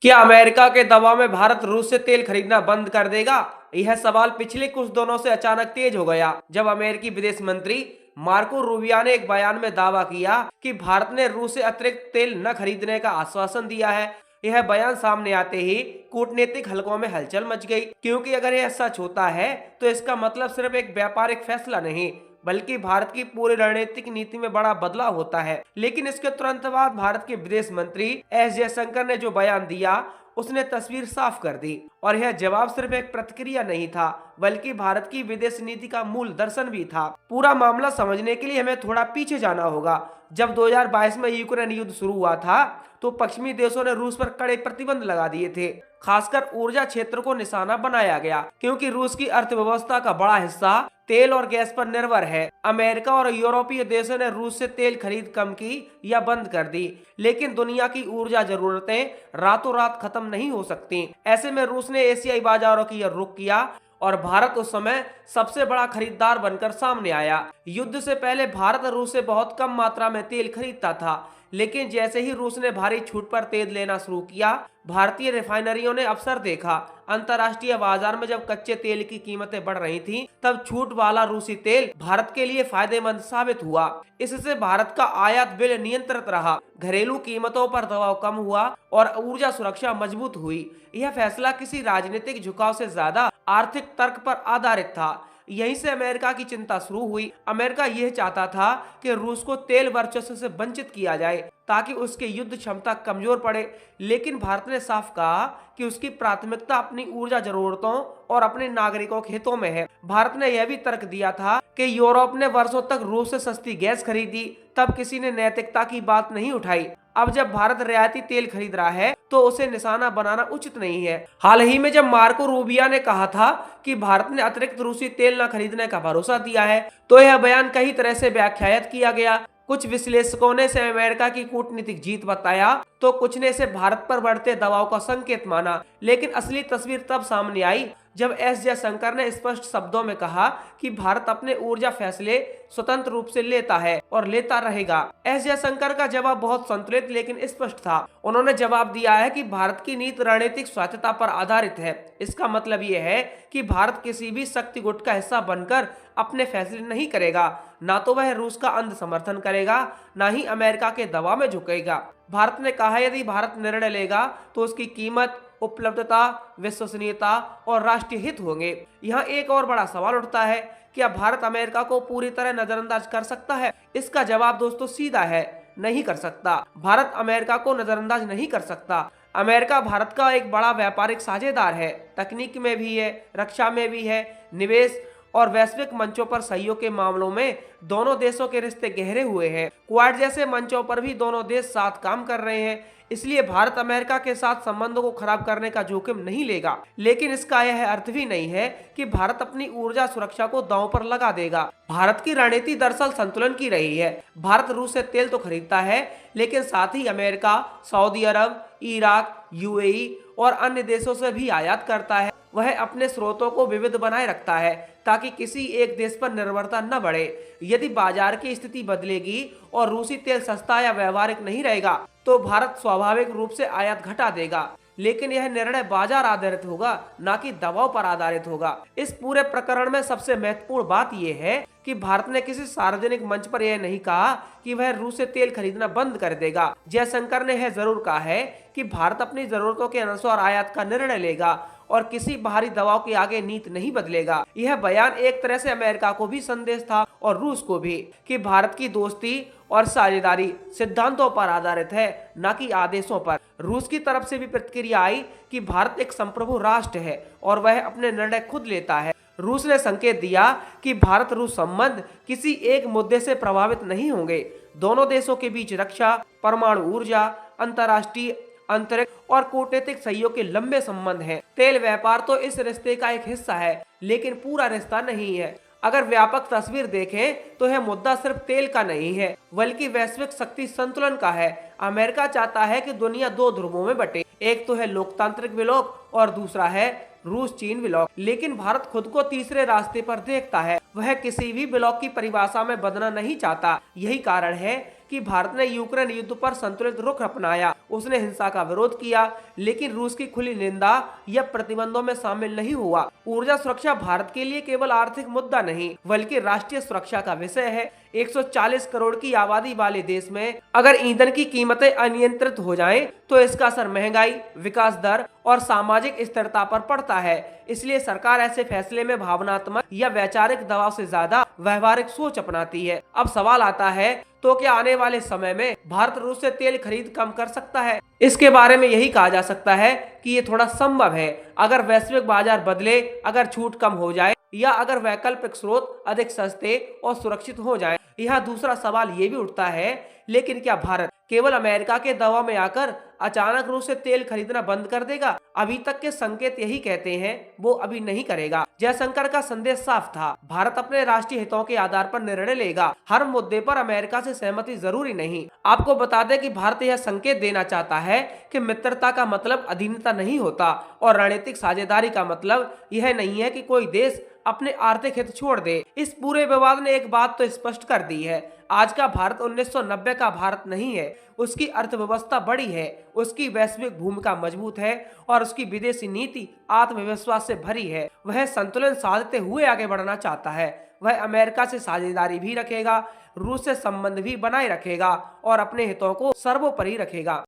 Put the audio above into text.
क्या अमेरिका के दबाव में भारत रूस से तेल खरीदना बंद कर देगा? यह सवाल पिछले कुछ दिनों से अचानक तेज हो गया जब अमेरिकी विदेश मंत्री मार्को रूबियो ने एक बयान में दावा किया कि भारत ने रूस से अतिरिक्त तेल न खरीदने का आश्वासन दिया है। यह बयान सामने आते ही कूटनीतिक हलकों में हलचल मच गई, क्योंकि अगर यह सच होता है तो इसका मतलब सिर्फ एक व्यापारिक फैसला नहीं बल्कि भारत की पूरी रणनीतिक नीति में बड़ा बदलाव होता है। लेकिन इसके तुरंत बाद भारत के विदेश मंत्री एस जयशंकर ने जो बयान दिया उसने तस्वीर साफ कर दी, और यह जवाब सिर्फ एक प्रतिक्रिया नहीं था बल्कि भारत की विदेश नीति का मूल दर्शन भी था। पूरा मामला समझने के लिए हमें थोड़ा पीछे जाना होगा। जब 2022 में यूक्रेन युद्ध शुरू हुआ था तो पश्चिमी देशों ने रूस पर कड़े प्रतिबंध लगा दिए थे। खासकर ऊर्जा क्षेत्र को निशाना बनाया गया, क्योंकि रूस की अर्थव्यवस्था का बड़ा हिस्सा तेल और गैस पर निर्भर है। अमेरिका और यूरोपीय देशों ने रूस से तेल खरीद कम की या बंद कर दी, लेकिन दुनिया की ऊर्जा जरूरतें रातों रात खत्म नहीं हो सकती। ऐसे में रूस ने एशियाई बाजारों की ओर रुख किया और भारत उस समय सबसे बड़ा खरीदार बनकर सामने आया। युद्ध से पहले भारत रूस से बहुत कम मात्रा में तेल खरीदता था, लेकिन जैसे ही रूस ने भारी छूट पर तेल लेना शुरू किया, भारतीय रिफाइनरियों ने अवसर देखा। अंतर्राष्ट्रीय बाजार में जब कच्चे तेल की कीमतें बढ़ रही थीं, तब छूट वाला रूसी तेल भारत के लिए फायदेमंद साबित हुआ। इससे भारत का आयात बिल नियंत्रित रहा, घरेलू कीमतों पर दबाव कम हुआ और ऊर्जा सुरक्षा मजबूत हुई। यह फैसला किसी राजनीतिक झुकाव से ज्यादा आर्थिक तर्क पर आधारित था। यहीं से अमेरिका की चिंता शुरू हुई। अमेरिका यह चाहता था कि रूस को तेल वर्चस्व से वंचित किया जाए ताकि उसकी युद्ध क्षमता कमजोर पड़े, लेकिन भारत ने साफ कहा कि उसकी प्राथमिकता अपनी ऊर्जा जरूरतों और अपने नागरिकों के हितों में है। भारत ने यह भी तर्क दिया था कि यूरोप ने वर्षों तक रूस से सस्ती गैस खरीदी, तब किसी ने नैतिकता की बात नहीं उठाई। अब जब भारत रियायती तेल खरीद रहा है तो उसे निशाना बनाना उचित नहीं है। हाल ही में जब मार्को रूबियो ने कहा था कि भारत ने अतिरिक्त रूसी तेल न खरीदने का भरोसा दिया है, तो यह बयान कई तरह से व्याख्यात किया गया। कुछ विश्लेषकों ने इसे अमेरिका की कूटनीतिक जीत बताया, तो कुछ ने इसे भारत पर बढ़ते दबाव का संकेत माना। लेकिन असली तस्वीर तब सामने आई जब एस जयशंकर ने स्पष्ट शब्दों में कहा कि भारत अपने ऊर्जा फैसले स्वतंत्र रूप से लेता है और लेता रहेगा। एस जयशंकर का जवाब बहुत संतुलित लेकिन स्पष्ट था। उन्होंने जवाब दिया है कि भारत की नीति रणनीतिक स्वायत्तता पर आधारित है। इसका मतलब यह है कि भारत किसी भी शक्ति गुट का हिस्सा बनकर अपने फैसले नहीं करेगा। ना तो वह रूस का अंध समर्थन करेगा, ना ही अमेरिका के दबाव में झुकेगा। भारत ने कहा यदि भारत निर्णय लेगा तो उसकी कीमत, उपलब्धता, विश्वसनीयता और राष्ट्रीय हित होंगे। यहाँ एक और बड़ा सवाल उठता है, क्या भारत अमेरिका को पूरी तरह नजरअंदाज कर सकता है? इसका जवाब दोस्तों सीधा है, नहीं कर सकता। भारत अमेरिका को नजरअंदाज नहीं कर सकता। अमेरिका भारत का एक बड़ा व्यापारिक साझेदार है, तकनीक में भी है, रक्षा में भी है, निवेश और वैश्विक मंचों पर सहयोग के मामलों में दोनों देशों के रिश्ते गहरे हुए हैं। क्वाड जैसे मंचों पर भी दोनों देश साथ काम कर रहे हैं। इसलिए भारत अमेरिका के साथ संबंधों को खराब करने का जोखिम नहीं लेगा। लेकिन इसका यह अर्थ भी नहीं है कि भारत अपनी ऊर्जा सुरक्षा को दांव पर लगा देगा। भारत की रणनीति दरअसल संतुलन की रही है। भारत रूस से तेल तो खरीदता है, लेकिन साथ ही अमेरिका, सऊदी अरब, इराक, यूएई और अन्य देशों से भी आयात करता है। वह अपने स्रोतों को विविध बनाए रखता है ताकि किसी एक देश पर निर्भरता न बढ़े। यदि बाजार की स्थिति बदलेगी और रूसी तेल सस्ता या व्यवहारिक नहीं रहेगा तो भारत स्वाभाविक रूप से आयात घटा देगा, लेकिन यह निर्णय बाजार आधारित होगा, ना कि दबाव पर आधारित होगा। इस पूरे प्रकरण में सबसे महत्वपूर्ण बात यह है कि भारत ने किसी सार्वजनिक मंच पर यह नहीं कहा कि वह रूस से तेल खरीदना बंद कर देगा। जयशंकर ने यह जरूर कहा है कि भारत अपनी जरूरतों के अनुसार आयात का निर्णय लेगा और किसी बाहरी दबाव के आगे नीति नहीं बदलेगा। यह बयान एक तरह से अमेरिका को भी संदेश था और रूस को भी कि भारत की दोस्ती और साझेदारी सिद्धांतों पर आधारित है, न कि आदेशों पर। रूस की तरफ से भी प्रतिक्रिया आई कि भारत एक संप्रभु राष्ट्र है और वह अपने निर्णय खुद लेता है। रूस ने संकेत दिया कि भारत रूस संबंध किसी एक मुद्दे से प्रभावित नहीं होंगे। दोनों देशों के बीच रक्षा, परमाणु ऊर्जा, अंतर्राष्ट्रीय अंतरिक्ष और कूटनीतिक सहयोग के लंबे संबंध हैं। तेल व्यापार तो इस रिश्ते का एक हिस्सा है, लेकिन पूरा रिश्ता नहीं है। अगर व्यापक तस्वीर देखें तो यह मुद्दा सिर्फ तेल का नहीं है, बल्कि वैश्विक शक्ति संतुलन का है। अमेरिका चाहता है कि दुनिया दो ध्रुवों में बटे, एक तो है लोकतांत्रिक ब्लॉक और दूसरा है रूस चीन ब्लॉक। लेकिन भारत खुद को तीसरे रास्ते पर देखता है। वह किसी भी ब्लॉक की परिभाषा में बदलना नहीं चाहता। यही कारण है कि भारत ने यूक्रेन युद्ध पर संतुलित रुख अपनाया। उसने हिंसा का विरोध किया, लेकिन रूस की खुली निंदा या प्रतिबंधों में शामिल नहीं हुआ। ऊर्जा सुरक्षा भारत के लिए केवल आर्थिक मुद्दा नहीं, बल्कि राष्ट्रीय सुरक्षा का विषय है। 140 करोड़ की आबादी वाले देश में अगर ईंधन की कीमतें अनियंत्रित हो जाएं, तो इसका असर महंगाई, विकास दर और सामाजिक स्थिरता पर पड़ता है। इसलिए सरकार ऐसे फैसले में भावनात्मक या वैचारिक दबाव से ज्यादा व्यवहारिक सोच अपनाती है। अब सवाल आता है, तो क्या आने वाले समय में भारत रूस से तेल खरीद कम कर सकता है? इसके बारे में यही कहा जा सकता है कि ये थोड़ा संभव है, अगर वैश्विक बाजार बदले, अगर छूट कम हो जाए या अगर वैकल्पिक स्रोत अधिक सस्ते और सुरक्षित हो जाएं। यहाँ दूसरा सवाल ये भी उठता है, लेकिन क्या भारत केवल अमेरिका के दबाव में आकर अचानक रूस से तेल खरीदना बंद कर देगा? अभी तक के संकेत यही कहते हैं, वो अभी नहीं करेगा। जयशंकर का संदेश साफ था, भारत अपने राष्ट्रीय हितों के आधार पर निर्णय लेगा, हर मुद्दे पर अमेरिका से सहमति जरूरी नहीं। आपको बता दें कि भारत यह संकेत देना चाहता है कि मित्रता का मतलब अधीनता नहीं होता और रणनीतिक साझेदारी का मतलब यह नहीं है कि कोई देश अपने आर्थिक हित छोड़ दे। इस पूरे विवाद ने एक बात तो स्पष्ट कर दी है, आज का भारत 1990 का भारत नहीं है। उसकी अर्थव्यवस्था बड़ी है, उसकी वैश्विक भूमिका मजबूत है और उसकी विदेशी नीति आत्मविश्वास से भरी है। वह संतुलन साधते हुए आगे बढ़ना चाहता है। वह अमेरिका से साझेदारी भी रखेगा, रूस से संबंध भी बनाए रखेगा और अपने हितों को सर्वोपरि रखेगा।